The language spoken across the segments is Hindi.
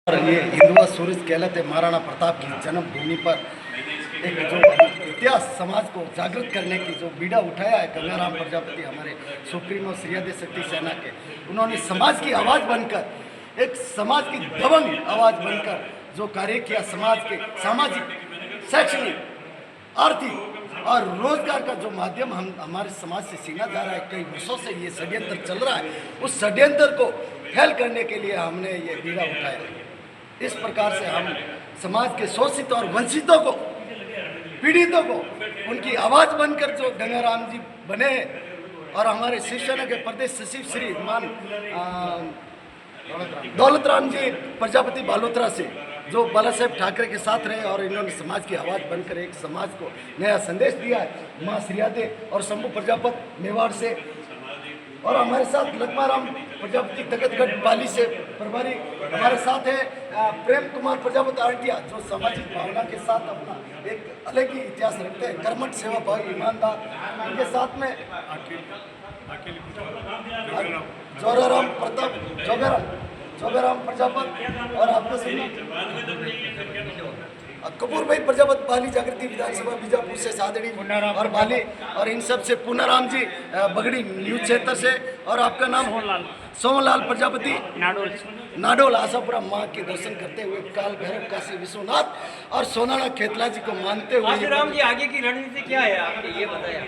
और ये हिंदुआ सूरज कहलाते महाराणा प्रताप की जन्मभूमि पर एक जो इतिहास समाज को जागृत करने की जो बीड़ा उठाया है गंगाराम प्रजापति हमारे सुप्रीमो श्रीयादे शक्ति सेना के, उन्होंने समाज की आवाज़ बनकर एक समाज की दबंग आवाज़ बनकर जो कार्य किया, समाज के सामाजिक शैक्षणिक आर्थिक और रोजगार का जो माध्यम हम हमारे समाज से छीना जा रहा है, कई वर्षों से ये षड्यंत्र चल रहा है, उस षड्यंत्र को फैल करने के लिए हमने ये बीड़ा उठाया। इस प्रकार से हम समाज के शोषित और वंचितों को, पीड़ितों को उनकी आवाज़ बनकर जो गंगाराम जी बने और हमारे शिवसेना के प्रदेश सचिव श्री मान दौलतराम जी प्रजापति बालोतरा से जो बाला साहेब ठाकरे के साथ रहे और इन्होंने समाज की आवाज़ बनकर एक समाज को नया संदेश दिया है। माँ श्रीयादे और शंभू प्रजापति मेवाड़ से और हमारे साथ लक्ष्माराम प्रजापति तगतगढ़ पाली से प्रभारी हमारे साथ है प्रेम कुमार प्रजापति आरटिया, जो सामाजिक भावना के साथ अपना एक अलग ही इतिहास रखते हैं, कर्मठ सेवा भाव ईमानदार। उनके साथ में जोगाराम प्रताप जोगाराम प्रजापति और आपका कपूर भाई प्रजापति बाली जागृति विधानसभा बीजापुर से सादड़ी और बाली, और इन सब से पूनाराम जी बगड़ी न्यूज क्षेत्र से, और आपका नाम सोमलाल प्रजापति नाडोल आशापुरा माँ के दर्शन करते हुए काल भैरव काशी विश्वनाथ और सोनाना खेतला जी को मानते हुए। आशीराम जी आगे की रणनीति क्या है, आपने ये बताया?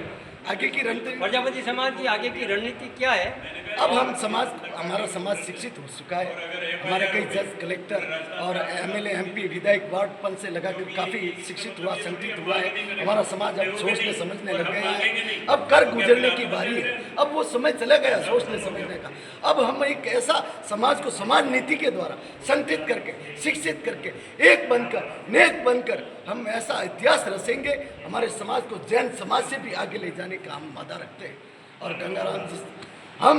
आगे की रणनीति प्रजापति समाज की आगे की रणनीति क्या है? अब हमारा समाज शिक्षित हो चुका है। हमारे कई जज, कलेक्टर और एमएलए, एमपी, विधायक वार्ड पन से लगाकर काफ़ी शिक्षित हुआ, संगठित हुआ है। हमारा समाज अब सोचने समझने लग गया है। अब कर गुजरने की बारी है। अब वो समय चला गया सोचने समझने का। अब हम एक ऐसा समाज को समाज नीति के द्वारा संगठित करके, शिक्षित करके, एक बनकर, नेक बनकर हम ऐसा इतिहास रचेंगे, हमारे समाज को जैन समाज से भी आगे ले जाने का हम वादा रखते हैं। और गंगाराम जी, हम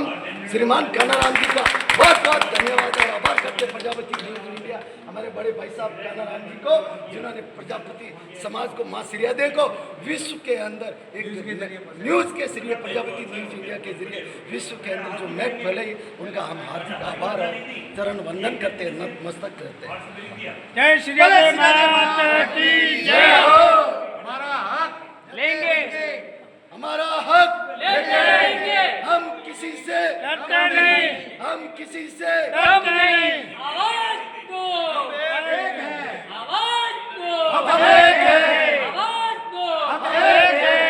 श्रीमान कान्हाराम जी का बहुत बहुत धन्यवाद और आभार करते हैं। प्रजापति न्यूज इंडिया हमारे बड़े भाई साहब कान्हाराम जी को, जिन्होंने प्रजापति समाज को, माँ श्रीयादे को विश्व के अंदर एक न्यूज़ के जरिए, प्रजापति न्यूज इंडिया के जरिए विश्व के अंदर जो मैप फैलाई, उनका हम हार्दिक आभार और चरण वंदन करते हैं, नतमस्तक करते हैं। जय श्री माता की जय हो। हमारा हक लेंगे, हमारा हक लेके रहेंगे, हम किसी से डरते नहीं, हम किसी से डरते नहीं। आवाज दो, एक है, आवाज दो, हम एक है, आवाज दो। हम एक है।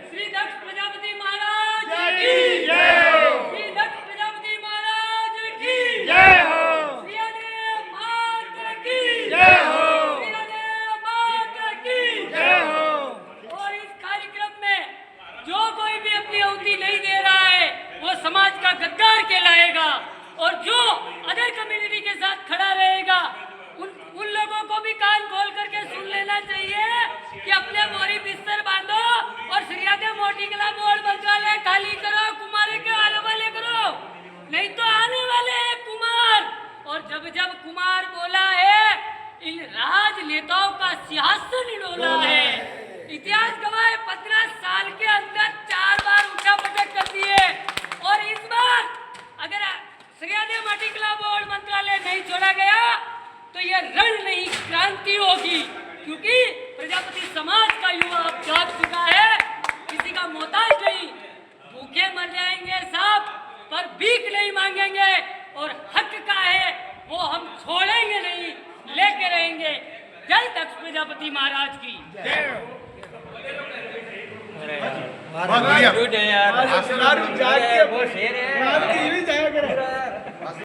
श्री दक्ष प्रजापति महाराज की की जय हो। श्री दक्ष प्रजापति महाराज की जय हो। श्रीयादे माता की जय हो। श्रीयादे माता की जय हो। और इस कार्यक्रम में जो कोई भी अपनी आहुति नहीं दे रहा है, वो समाज का गद्दार कहलाएगा, और जो अदर कम्युनिटी के साथ खड़ा रहेगा, उन लोगों को भी कान खोल करके सुन लेना चाहिए कि अपने बोरी बिस्तर बांधो और श्रीयादे मोटी कला बोर्ड मंत्रालय खाली करो, कुमार के आने वाले करो, नहीं तो आने वाले हैं कुमार। और जब जब कुमार बोला है, इन राजनेताओं का सिंहासन हिडोला है। इतिहास गवाह है, 15 साल के अंदर 4 बार उठा पटक कर दिए, और इस बार अगर श्रीयादे माटी कला बोर्ड मंत्रालय नहीं छोड़ा गया तो यह रण नहीं, क्रांति होगी, क्योंकि प्रजापति समाज का युवा अब जाग चुका है। किसी का मोहताज नहीं, भूखे मर जाएंगे साहब, पर भीख नहीं मांगेंगे, और हक का है वो हम छोड़ेंगे नहीं, लेके रहेंगे। जय दक्ष प्रजापति महाराज की जय हो। बहुत बढ़िया। वो शेर है।